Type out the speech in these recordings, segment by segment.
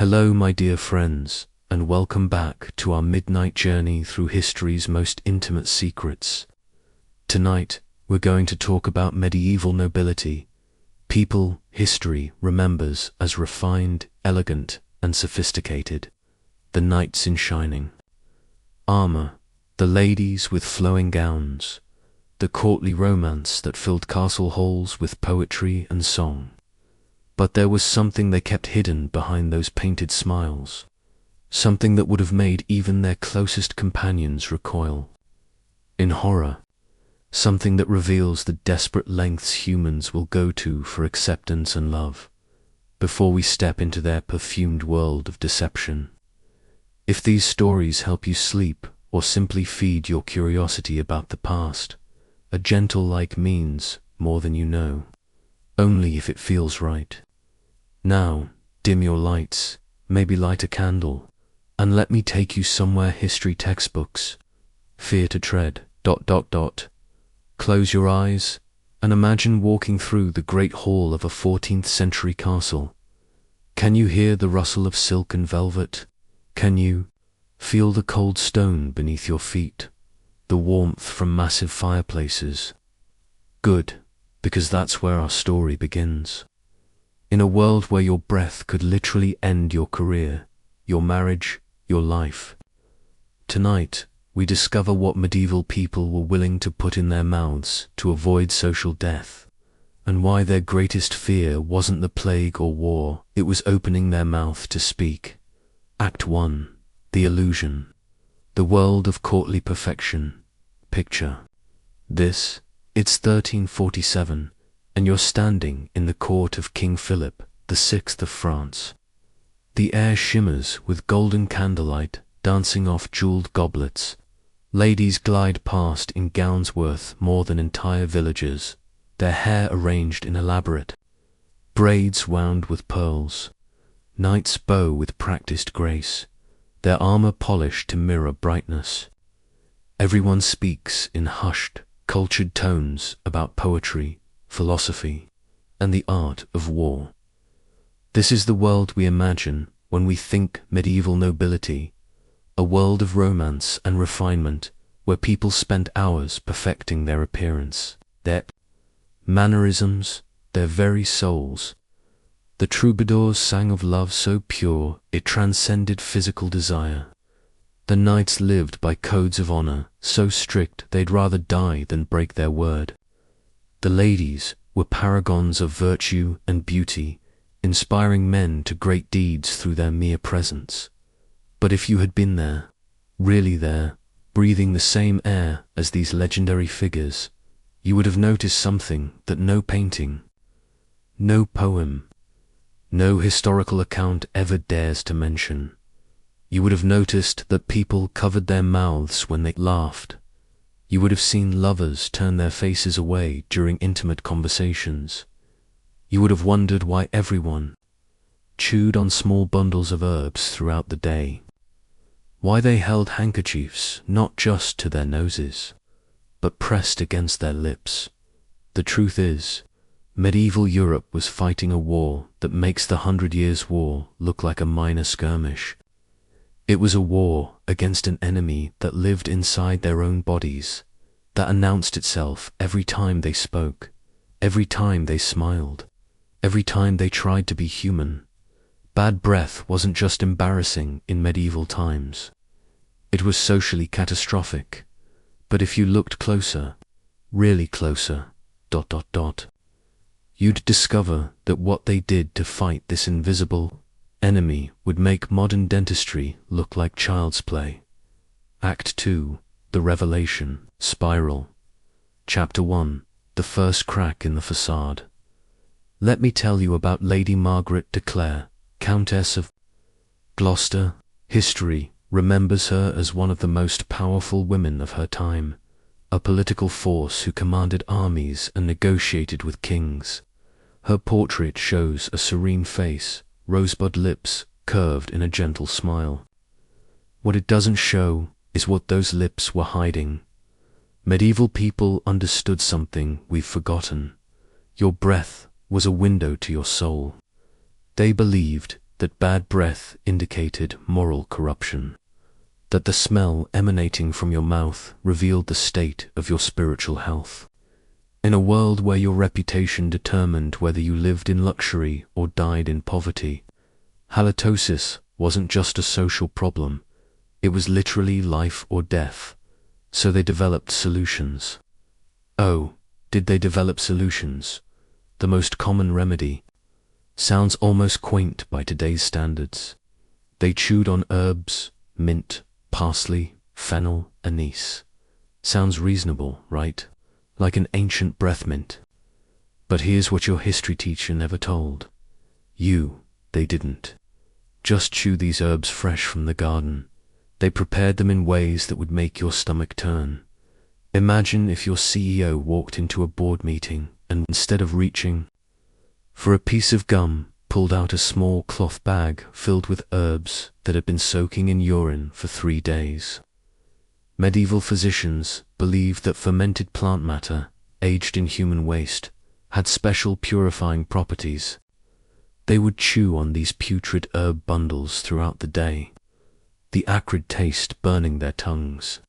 Hello, my dear friends, and welcome back to our midnight journey through history's most intimate secrets. Tonight, we're going to talk about medieval nobility, people history remembers as refined, elegant, and sophisticated, the knights in shining armor, the ladies with flowing gowns, the courtly romance that filled castle halls with poetry and song. But there was something they kept hidden behind those painted smiles, something that would have made even their closest companions recoil. In horror, something that reveals the desperate lengths humans will go to for acceptance and love, before we step into their perfumed world of deception. If these stories help you sleep or simply feed your curiosity about the past, a gentle like means more than you know, only if it feels right. Now, dim your lights, maybe light a candle, and let me take you somewhere history textbooks fear to tread. Close your eyes and imagine walking through the great hall of a 14th century castle. Can you hear the rustle of silk and velvet? Can you feel the cold stone beneath your feet, the warmth from massive fireplaces? Good, because that's where our story begins. In a world where your breath could literally end your career, your marriage, your life. Tonight, we discover what medieval people were willing to put in their mouths to avoid social death, and why their greatest fear wasn't the plague or war, it was opening their mouth to speak. Act 1. The Illusion. The world of courtly perfection. Picture this. It's 1347, and you're standing in the court of King Philip VI of France. The air shimmers with golden candlelight dancing off jeweled goblets. Ladies glide past in gowns worth more than entire villages, their hair arranged in elaborate braids wound with pearls. Knights bow with practiced grace, their armor polished to mirror brightness. Everyone speaks in hushed, cultured tones about poetry, philosophy, and the art of war. This is the world we imagine when we think medieval nobility, a world of romance and refinement where people spent hours perfecting their appearance, their mannerisms, their very souls. The troubadours sang of love so pure it transcended physical desire. The knights lived by codes of honor so strict they'd rather die than break their word. The ladies were paragons of virtue and beauty, inspiring men to great deeds through their mere presence. But if you had been there, really there, breathing the same air as these legendary figures, you would have noticed something that no painting, no poem, no historical account ever dares to mention. You would have noticed that people covered their mouths when they laughed. You would have seen lovers turn their faces away during intimate conversations. You would have wondered why everyone chewed on small bundles of herbs throughout the day. Why they held handkerchiefs not just to their noses, but pressed against their lips. The truth is, medieval Europe was fighting a war that makes the 100 Years' War look like a minor skirmish. It was a war against an enemy that lived inside their own bodies, that announced itself every time they spoke, every time they smiled, every time they tried to be human. Bad breath wasn't just embarrassing in medieval times. It was socially catastrophic. But if you looked closer, really closer, you'd discover that what they did to fight this invisible enemy would make modern dentistry look like child's play. Act 2. The Revelation. Spiral. Chapter 1. The first crack in the facade. Let me tell you about Lady Margaret de Clare, Countess of Gloucester. History remembers her as one of the most powerful women of her time, a political force who commanded armies and negotiated with kings. Her portrait shows a serene face, rosebud lips curved in a gentle smile. What it doesn't show is what those lips were hiding. Medieval people understood something we've forgotten. Your breath was a window to your soul. They believed that bad breath indicated moral corruption, that the smell emanating from your mouth revealed the state of your spiritual health. In a world where your reputation determined whether you lived in luxury or died in poverty, halitosis wasn't just a social problem, it was literally life or death. So they developed solutions. Oh, did they develop solutions? The most common remedy sounds almost quaint by today's standards. They chewed on herbs, mint, parsley, fennel, anise. Sounds reasonable, right? Like an ancient breath mint. But here's what your history teacher never told. They didn't just chew these herbs fresh from the garden. They prepared them in ways that would make your stomach turn. Imagine if your CEO walked into a board meeting and instead of reaching for a piece of gum, pulled out a small cloth bag filled with herbs that had been soaking in urine for 3 days. Medieval physicians believed that fermented plant matter, aged in human waste, had special purifying properties. They would chew on these putrid herb bundles throughout the day, the acrid taste burning their tongues,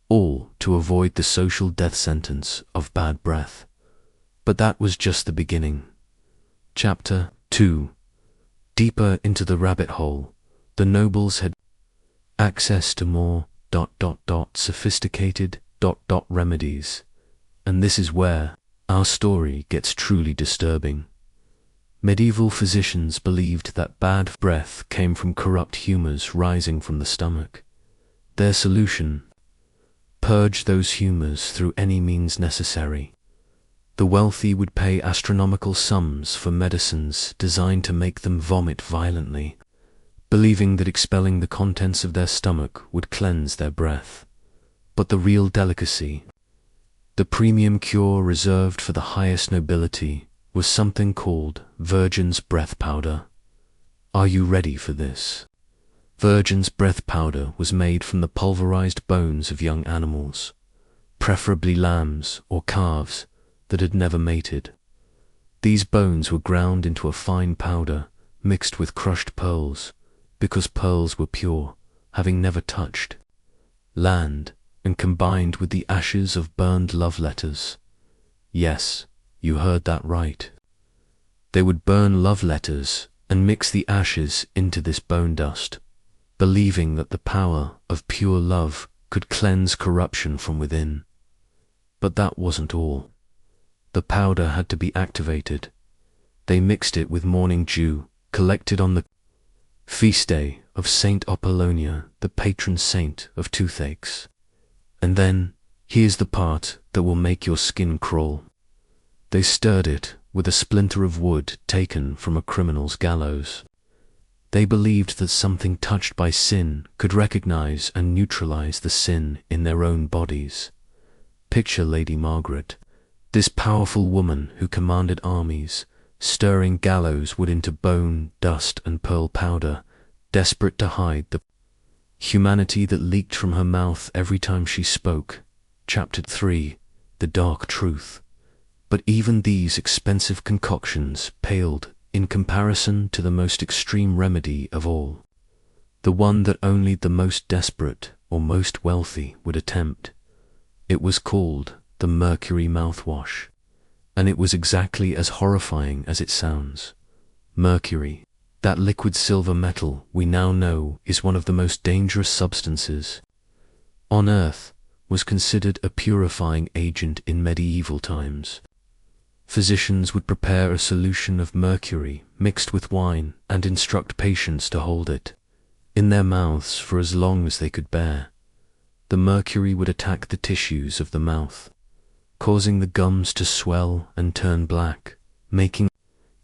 all to avoid the social death sentence of bad breath. But that was just the beginning. Chapter 2. Deeper into the rabbit hole, the nobles had access to more sophisticated remedies. And this is where our story gets truly disturbing. Medieval physicians believed that bad breath came from corrupt humors rising from the stomach. Their solution: purge those humors through any means necessary. The wealthy would pay astronomical sums for medicines designed to make them vomit violently, believing that expelling the contents of their stomach would cleanse their breath. But the real delicacy, the premium cure reserved for the highest nobility, was something called virgin's breath powder. Are you ready for this? Virgin's breath powder was made from the pulverized bones of young animals, preferably lambs or calves that had never mated. These bones were ground into a fine powder mixed with crushed pearls, because pearls were pure, having never touched land, and combined with the ashes of burned love letters. Yes, you heard that right. They would burn love letters and mix the ashes into this bone dust, believing that the power of pure love could cleanse corruption from within. But that wasn't all. The powder had to be activated. They mixed it with morning dew collected on the feast day of Saint Apollonia, the patron saint of toothaches. And then, here's the part that will make your skin crawl. They stirred it with a splinter of wood taken from a criminal's gallows. They believed that something touched by sin could recognize and neutralize the sin in their own bodies. Picture Lady Margaret, this powerful woman who commanded armies, stirring gallows wood into bone, dust, and pearl powder, desperate to hide the humanity that leaked from her mouth every time she spoke. Chapter 3. The Dark Truth. But even these expensive concoctions paled in comparison to the most extreme remedy of all, the one that only the most desperate or most wealthy would attempt. It was called the mercury mouthwash, and it was exactly as horrifying as it sounds. Mercury, that liquid silver metal we now know is one of the most dangerous substances on Earth, was considered a purifying agent in medieval times. Physicians would prepare a solution of mercury mixed with wine and instruct patients to hold it in their mouths for as long as they could bear. The mercury would attack the tissues of the mouth, causing the gums to swell and turn black, making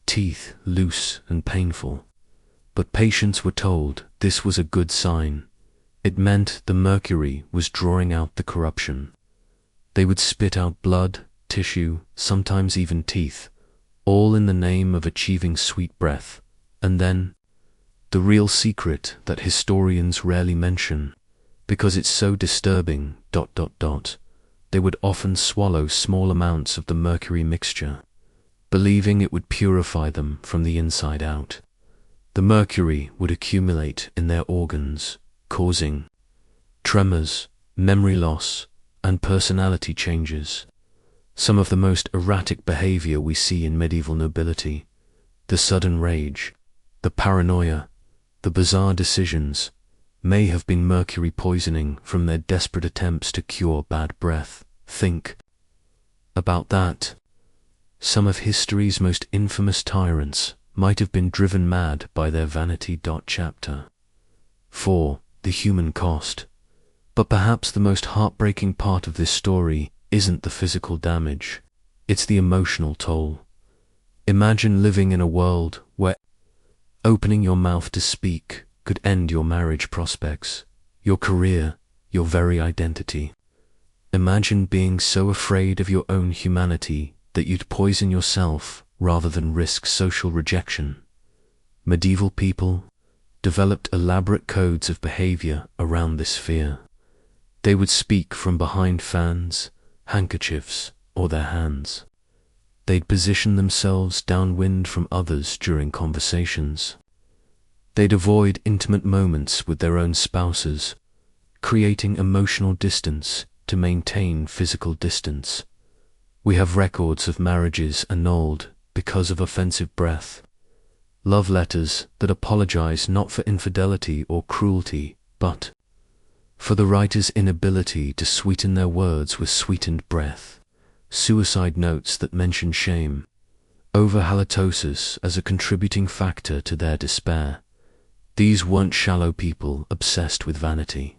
teeth loose and painful. But patients were told this was a good sign. It meant the mercury was drawing out the corruption. They would spit out blood, tissue, sometimes even teeth, all in the name of achieving sweet breath. And then, the real secret that historians rarely mention, because it's so disturbing, they would often swallow small amounts of the mercury mixture, believing it would purify them from the inside out. The mercury would accumulate in their organs, causing tremors, memory loss, and personality changes. Some of the most erratic behavior we see in medieval nobility, the sudden rage, the paranoia, the bizarre decisions, may have been mercury poisoning from their desperate attempts to cure bad breath. Think about that. Some of history's most infamous tyrants might have been driven mad by their vanity. Chapter 4. The human cost. But perhaps the most heartbreaking part of this story isn't the physical damage, it's the emotional toll. Imagine living in a world where opening your mouth to speak could end your marriage prospects, your career, your very identity. Imagine being so afraid of your own humanity that you'd poison yourself rather than risk social rejection. Medieval people developed elaborate codes of behavior around this fear. They would speak from behind fans, handkerchiefs, or their hands. They'd position themselves downwind from others during conversations. They'd avoid intimate moments with their own spouses, creating emotional distance to maintain physical distance. We have records of marriages annulled because of offensive breath, love letters that apologize not for infidelity or cruelty, but for the writer's inability to sweeten their words with sweetened breath, suicide notes that mention shame, over-halitosis as a contributing factor to their despair. These weren't shallow people obsessed with vanity.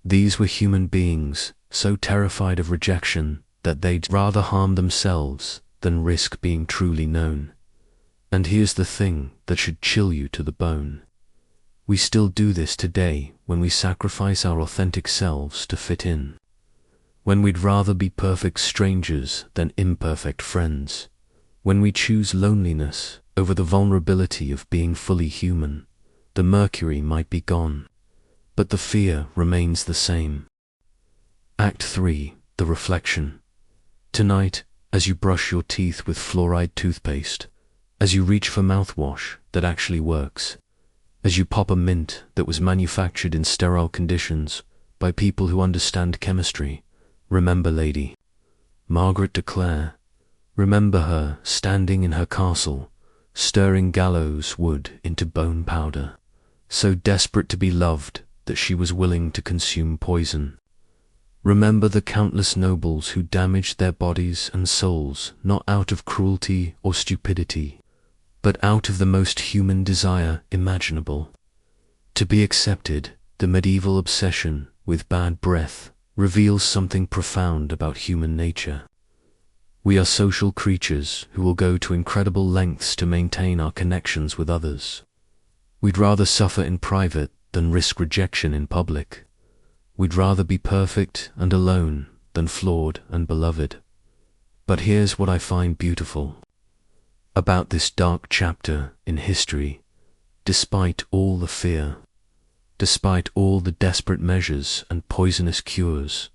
These were human beings so terrified of rejection that they'd rather harm themselves than risk being truly known. And here's the thing that should chill you to the bone. We still do this today when we sacrifice our authentic selves to fit in. When we'd rather be perfect strangers than imperfect friends. When we choose loneliness over the vulnerability of being fully human. The mercury might be gone, but the fear remains the same. Act 3. The reflection. Tonight, as you brush your teeth with fluoride toothpaste, as you reach for mouthwash that actually works, as you pop a mint that was manufactured in sterile conditions by people who understand chemistry, remember Lady Margaret de Clare. Remember her standing in her castle, stirring gallows wood into bone powder, so desperate to be loved that she was willing to consume poison. Remember the countless nobles who damaged their bodies and souls not out of cruelty or stupidity, but out of the most human desire imaginable. To be accepted, the medieval obsession with bad breath reveals something profound about human nature. We are social creatures who will go to incredible lengths to maintain our connections with others. We'd rather suffer in private than risk rejection in public. We'd rather be perfect and alone than flawed and beloved. But here's what I find beautiful about this dark chapter in history. Despite all the fear, despite all the desperate measures and poisonous cures,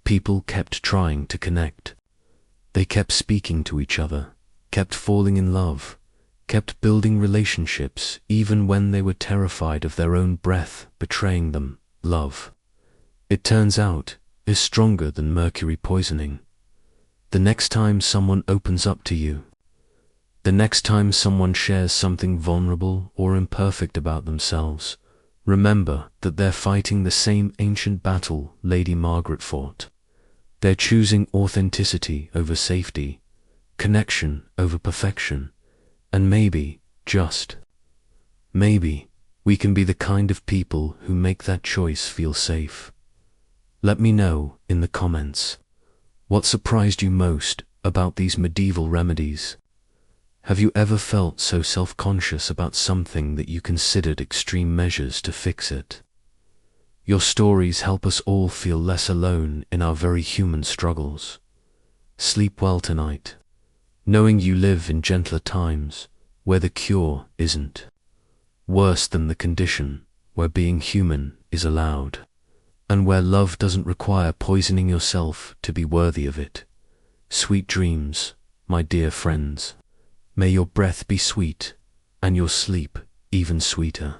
people kept trying to connect. They kept speaking to each other, kept falling in love, kept building relationships even when they were terrified of their own breath betraying them. Love, it turns out, is stronger than mercury poisoning. The next time someone opens up to you, the next time someone shares something vulnerable or imperfect about themselves, remember that they're fighting the same ancient battle Lady Margaret fought. They're choosing authenticity over safety, connection over perfection, and maybe, just maybe, we can be the kind of people who make that choice feel safe. Let me know in the comments what surprised you most about these medieval remedies. Have you ever felt so self-conscious about something that you considered extreme measures to fix it? Your stories help us all feel less alone in our very human struggles. Sleep well tonight, knowing you live in gentler times where the cure isn't worse than the condition, where being human is allowed, and where love doesn't require poisoning yourself to be worthy of it. Sweet dreams, my dear friends. May your breath be sweet and your sleep even sweeter.